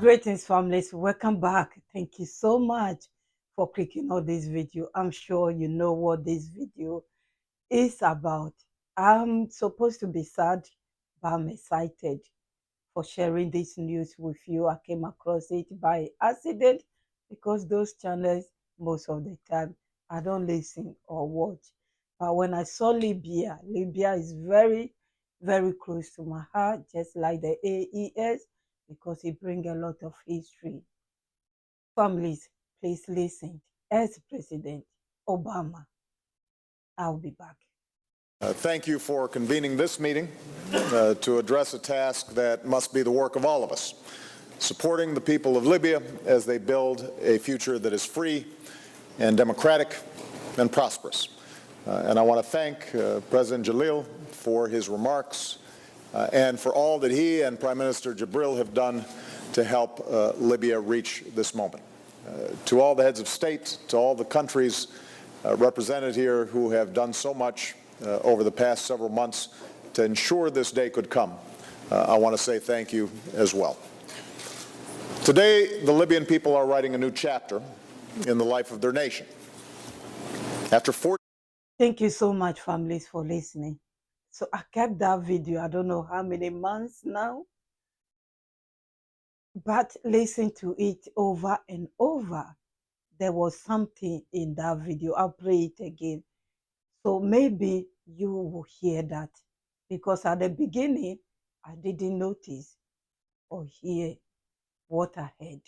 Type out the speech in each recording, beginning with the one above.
Greetings, families. Welcome back. Thank you so much for clicking on this video. I'm sure you know what this video is about. I'm supposed to be sad, but I'm excited for sharing this news with you. I came across it by accident because those channels, most of the time, I don't listen or watch. But when I saw Libya is very, very close to my heart, just like the AES, because it brings a lot of history. Families, please listen. As President Obama, I'll be back. Thank you for convening this meeting to address a task that must be the work of all of us, supporting the people of Libya as they build a future that is free and democratic and prosperous. And I want to thank President Jalil for his remarks and for all that he and Prime Minister Jibril have done to help Libya reach this moment. To all the heads of state, to all the countries represented here who have done so much over the past several months to ensure this day could come, I want to say thank you as well. Today, the Libyan people are writing a new chapter in the life of their nation. Thank you so much, families, for listening. So I kept that video, I don't know how many months now, but listen to it over and over. There was something in that video. I'll play it again. So maybe you will hear that, because at the beginning, I didn't notice or hear what I heard.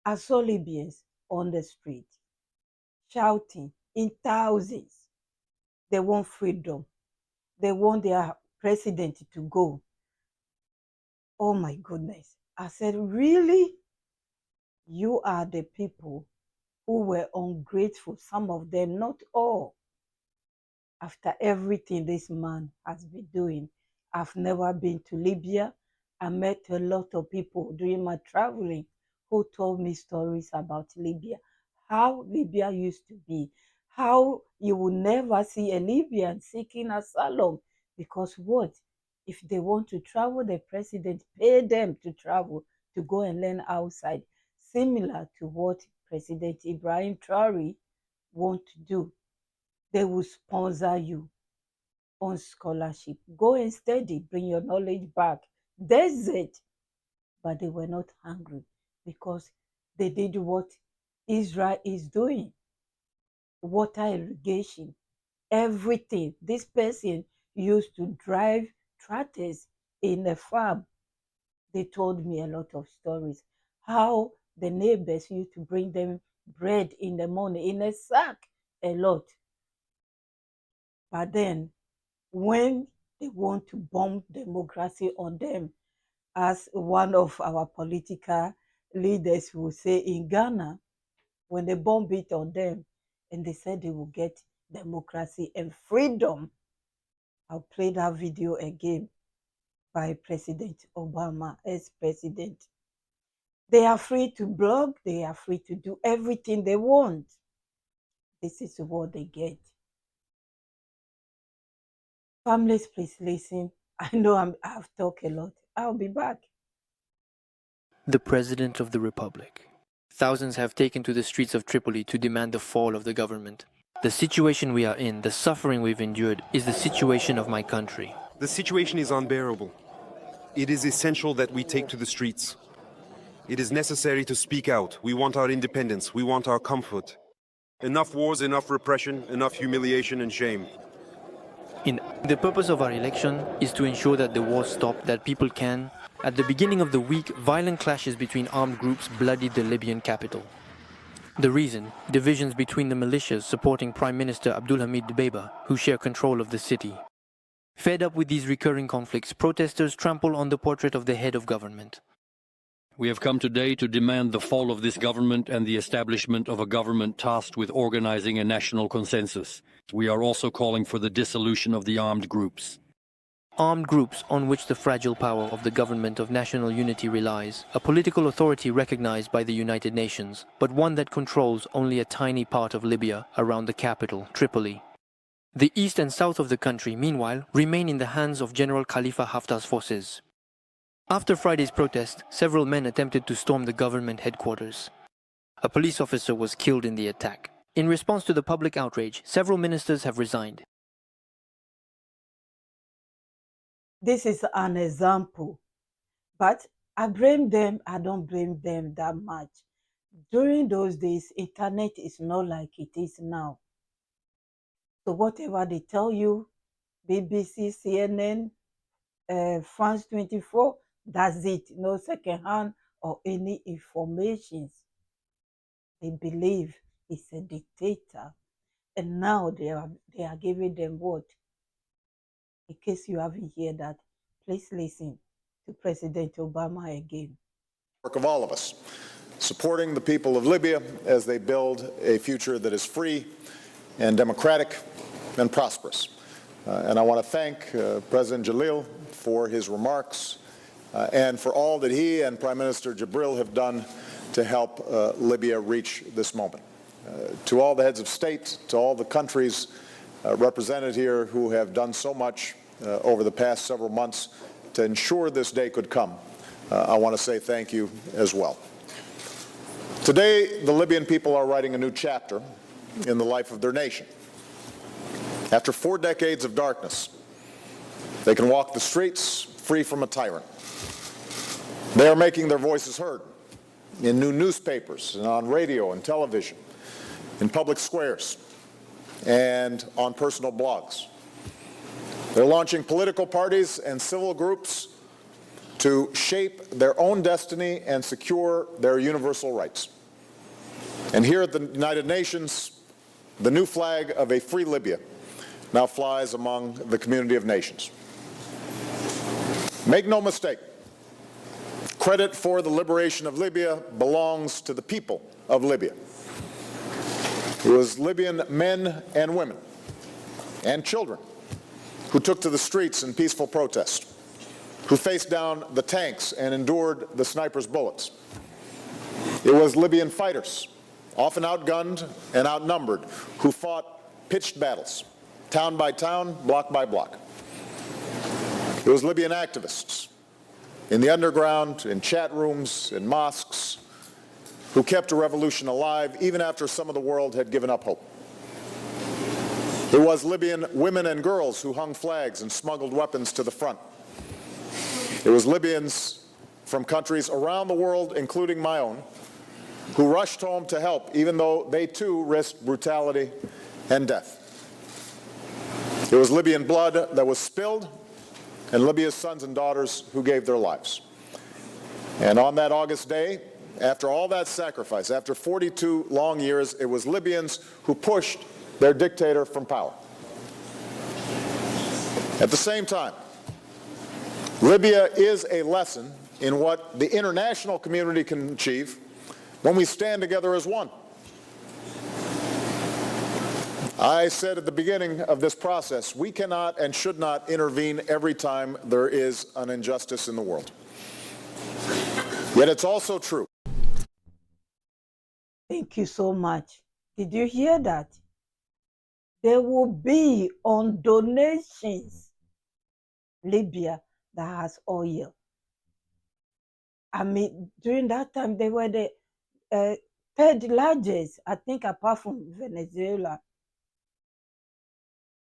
I saw Libyans on the street shouting in thousands. They want freedom. They want their president to go. Oh my goodness. I said, really? You are the people who were ungrateful, some of them, not all. After everything this man has been doing, I've never been to Libya. I met a lot of people during my traveling who told me stories about Libya, how Libya used to be, how you will never see a Libyan seeking asylum, because what? If they want to travel, the president pay them to travel, to go and learn outside, similar to what President Ibrahim Traore want to do. They will sponsor you on scholarship. Go and study, bring your knowledge back. That's it. But they were not hungry because they did what Israel is doing. Water irrigation, everything. This person used to drive tractors in a farm. They told me a lot of stories. How the neighbors used to bring them bread in the morning in a sack, a lot. But then, when they want to bomb democracy on them, as one of our political leaders will say in Ghana, when they bomb it on them, and they said they will get democracy and freedom. I'll play that video again by President Obama as president. They are free to blog, they are free to do everything they want. This is what they get. Families, please listen. I know I've talked a lot. I'll be back. The President of the Republic. Thousands have taken to the streets of Tripoli to demand the fall of the government. The situation we are in, the suffering we've endured, is the situation of my country. The situation is unbearable. It is essential that we take to the streets. It is necessary to speak out. We want our independence. We want our comfort. Enough wars, enough repression, enough humiliation and shame. The purpose of our election is to ensure that the war stop, that people can. At the beginning of the week, violent clashes between armed groups bloodied the Libyan capital. The reason? Divisions between the militias supporting Prime Minister Abdulhamid Dbeibah, who share control of the city. Fed up with these recurring conflicts, protesters trample on the portrait of the head of government. We have come today to demand the fall of this government and the establishment of a government tasked with organizing a national consensus. We are also calling for the dissolution of the armed groups. Armed groups on which the fragile power of the government of national unity relies, a political authority recognized by the United Nations, but one that controls only a tiny part of Libya around the capital, Tripoli. The east and south of the country, meanwhile, remain in the hands of General Khalifa Haftar's forces. After Friday's protest, several men attempted to storm the government headquarters. A police officer was killed in the attack. In response to the public outrage, several ministers have resigned. This is an example, but I blame them. I don't blame them that much. During those days, internet is not like it is now. So whatever they tell you, BBC, CNN, France 24, that's it. No second-hand or any information. They believe he's a dictator. And now they are giving them what? In case you haven't heard that, please listen to President Obama again. Work of all of us, supporting the people of Libya as they build a future that is free and democratic and prosperous. And I want to thank President Jalil for his remarks and for all that he and Prime Minister Jibril have done to help Libya reach this moment. To all the heads of state, to all the countries represented here who have done so much over the past several months to ensure this day could come, I want to say thank you as well. Today, the Libyan people are writing a new chapter in the life of their nation. After 4 decades of darkness, they can walk the streets free from a tyrant. They are making their voices heard in new newspapers and on radio and television, in public squares, and on personal blogs. They're launching political parties and civil groups to shape their own destiny and secure their universal rights. And here at the United Nations, the new flag of a free Libya now flies among the community of nations. Make no mistake, credit for the liberation of Libya belongs to the people of Libya. It was Libyan men and women and children who took to the streets in peaceful protest, who faced down the tanks and endured the snipers' bullets. It was Libyan fighters, often outgunned and outnumbered, who fought pitched battles, town by town, block by block. It was Libyan activists in the underground, in chat rooms, in mosques, who kept a revolution alive even after some of the world had given up hope. It was Libyan women and girls who hung flags and smuggled weapons to the front. It was Libyans from countries around the world, including my own, who rushed home to help, even though they too risked brutality and death. It was Libyan blood that was spilled, and Libya's sons and daughters who gave their lives. And on that August day, after all that sacrifice, after 42 long years, it was Libyans who pushed their dictator from power. At the same time, Libya is a lesson in what the international community can achieve when we stand together as one. I said at the beginning of this process, we cannot and should not intervene every time there is an injustice in the world. Yet it's also true. Thank you so much. Did you hear that? There will be on donations Libya that has oil. I mean, during that time, they were the third largest, I think, apart from Venezuela.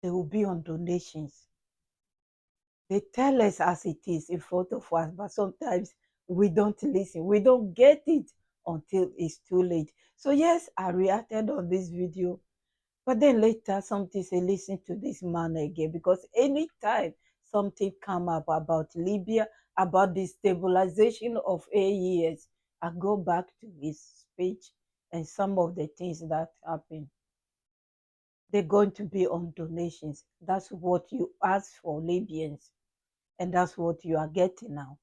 They will be on donations. They tell us as it is in front of us, but sometimes we don't listen. We don't get it until it's too late. So yes, I reacted on this video, but then later something said, listen to this man again, because anytime something come up about Libya, about the stabilization of AES, I go back to his speech and some of the things that happened. They're going to be on donations. That's what you ask for, Libyans. And that's what you are getting now.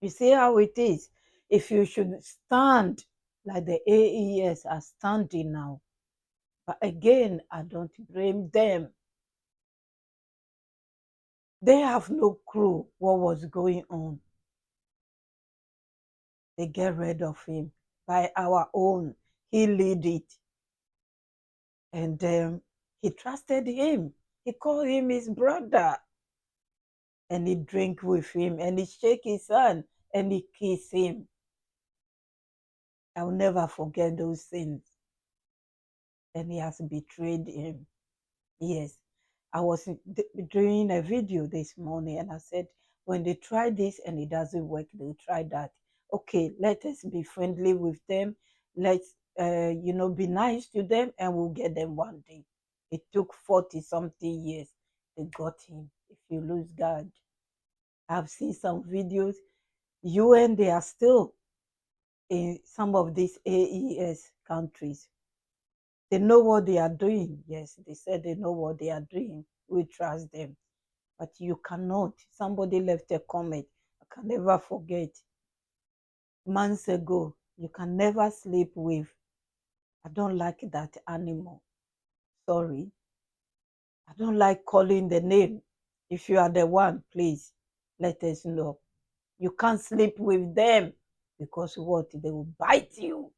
You see how it is? If you should stand like the AES are standing now. But again, I don't blame them. They have no clue what was going on. They get rid of him by our own. He lead it. And he trusted him. He called him his brother. and he drink with him, and he shake his hand, and he kiss him. I'll never forget those things. And he has betrayed him. Yes. I was doing a video this morning, and I said, when they try this and it doesn't work, they'll try that. Okay, let us be friendly with them. Let's, be nice to them, and we'll get them one day. It took 40-something years. They got him. If you lose God. I've seen some videos. UN, they are still in some of these AES countries. They know what they are doing. Yes, they said they know what they are doing. We trust them. But you cannot. Somebody left a comment. I can never forget. Months ago, you can never sleep with. I don't like that animal. Sorry. I don't like calling the name. If you are the one, please let us know. You can't sleep with them because what? They will bite you.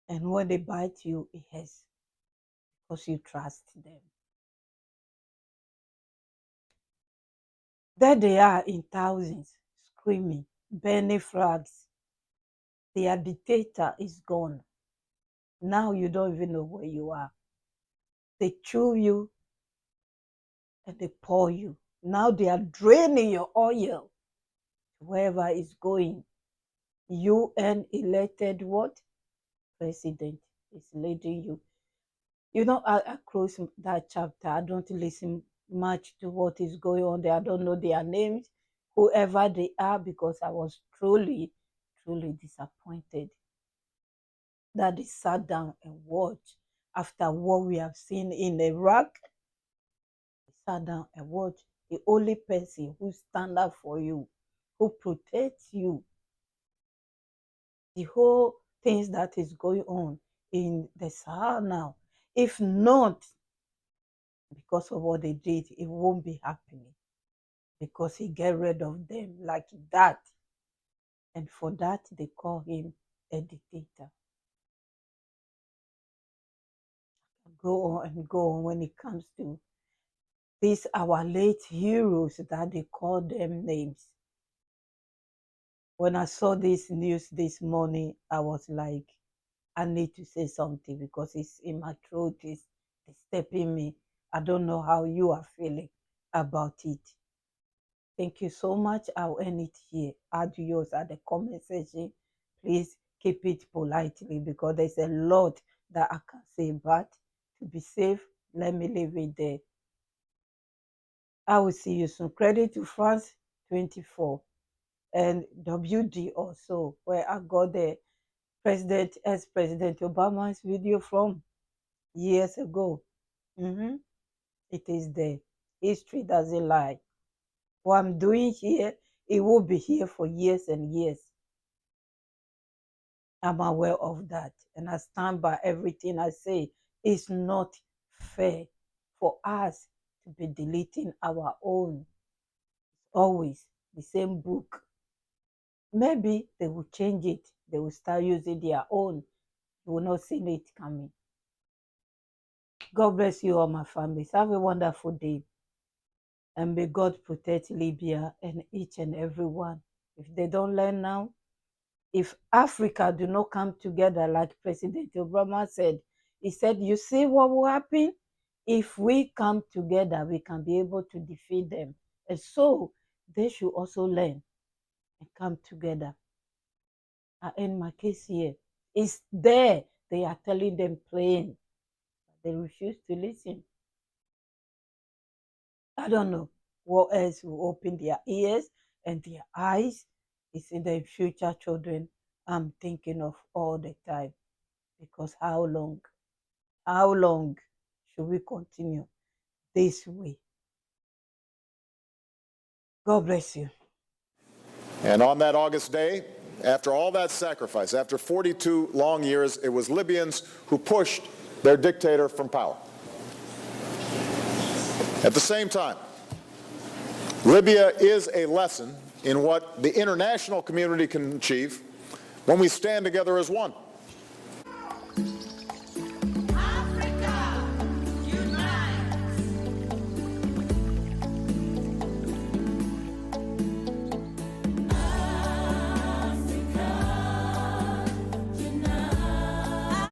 And when they bite you, it hurts because you trust them. There they are in thousands, screaming, burning flags. Their dictator is gone. Now you don't even know where you are. They chew you and they pour you. Now they are draining your oil wherever it's going. UN elected what? President is leading you. You know, I close that chapter. I don't listen much to what is going on there. I don't know their names, whoever they are, because I was truly, truly disappointed that they sat down and watched after what we have seen in Iraq. They sat down and watched the only person who stand up for you, who protects you. The whole things that is going on in the Sahara now, if not because of what they did, it won't be happening. Because he get rid of them like that. And for that, they call him a dictator. Go on and go on when it comes to these our late heroes that they call them names. When I saw this news this morning, I was like, I need to say something because it's in my throat, it's disturbing me. I don't know how you are feeling about it. Thank you so much. I'll end it here. Add yours at the comment section. Please keep it politely because there's a lot that I can say, but to be safe, let me leave it there. I will see you soon. Credit to France 24 and WD also, where I got the ex-President Obama's video from years ago. It is there. History doesn't lie. What I'm doing here, it will be here for years and years. I'm aware of that, and I stand by everything I say. It's not fair for us to be deleting our own. Always the same book. Maybe they will change it. They will start using their own. You will not see it coming. God bless you all, my families. Have a wonderful day. And may God protect Libya and each and every one. If they don't learn now, if Africa do not come together, like President Obama said, he said, you see what will happen? If we come together, we can be able to defeat them. And so they should also learn and come together. I end my case here. It's there. They are telling them plain. They refuse to listen. I don't know what else will open their ears and their eyes. It's in the future children I'm thinking of all the time. Because how long should we continue this way? God bless you. And on that August day, after all that sacrifice, after 42 long years, it was Libyans who pushed their dictator from power. At the same time, Libya is a lesson in what the international community can achieve when we stand together as one.